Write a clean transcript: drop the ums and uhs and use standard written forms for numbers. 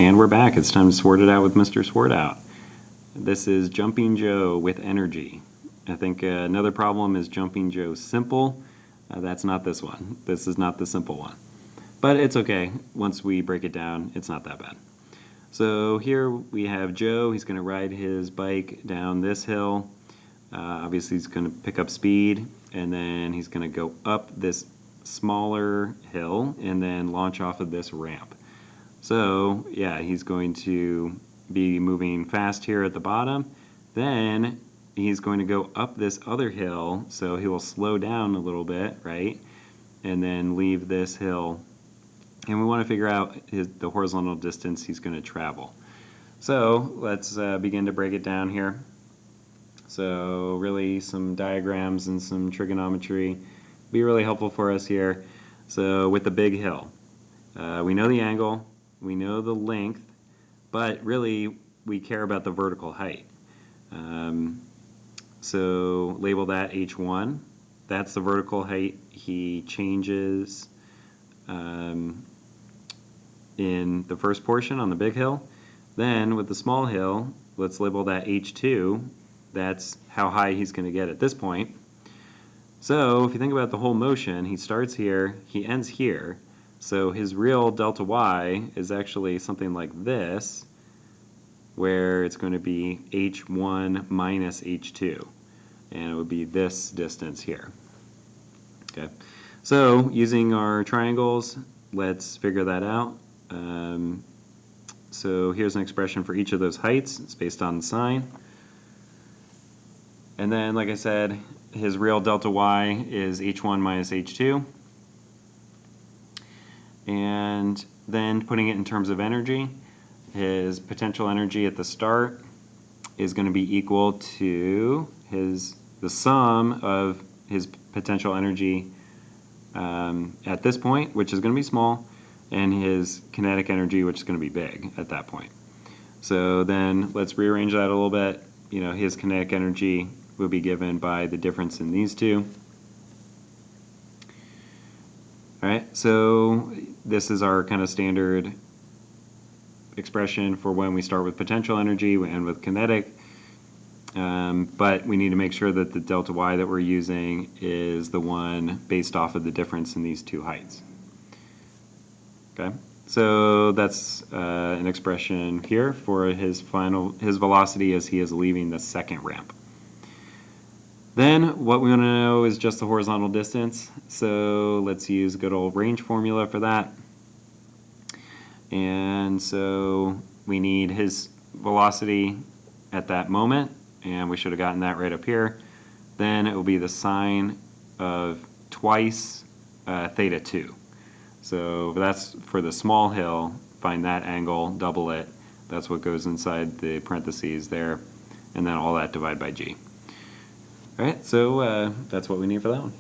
And we're back. It's time to sort it out with Mr. Sort Out. This is Jumping Joe with energy. I think another problem is Jumping Joe simple. That's not this one. This is not the simple one. But it's okay. Once we break it down, it's not that bad. So here we have Joe. He's going to ride his bike down this hill. Obviously, he's going to pick up speed, and then he's going to go up this smaller hill and then launch off of this ramp. So, yeah, he's going to be moving fast here at the bottom. Then he's going to go up this other hill, so he will slow down a little bit, right? And then leave this hill. And we want to figure out the horizontal distance he's going to travel. So let's begin to break it down here. So really some diagrams and some trigonometry be really helpful for us here. So with the big hill, we know the angle, we know the length, but really we care about the vertical height. So label that H1. That's the vertical height he changes in the first portion on the big hill. Then with the small hill, let's label that H2. That's how high he's going to get at this point. So if you think about the whole motion, he starts here, he ends here. So his real delta y is actually something like this, where it's going to be h1 minus h2. And it would be this distance here. Okay. So using our triangles, let's figure that out. So here's an expression for each of those heights. It's based on the sine. And then, like I said, his real delta y is h1 minus h2. And then putting it in terms of energy, his potential energy at the start is going to be equal to the sum of his potential energy at this point, which is going to be small, and his kinetic energy, which is going to be big at that point. So then let's rearrange that a little bit. You know, his kinetic energy will be given by the difference in these two. All right, so this is our kind of standard expression for when we start with potential energy, we end with kinetic. But we need to make sure that the delta y that we're using is the one based off of the difference in these two heights. Okay, so that's an expression here for his velocity as he is leaving the second ramp. Then what we want to know is just the horizontal distance. So let's use a good old range formula for that. And so we need his velocity at that moment, and we should have gotten that right up here. Then it will be the sine of twice theta 2. So that's for the small hill. Find that angle, double it. That's what goes inside the parentheses there. And then all that divided by g. All right, so that's what we need for that one.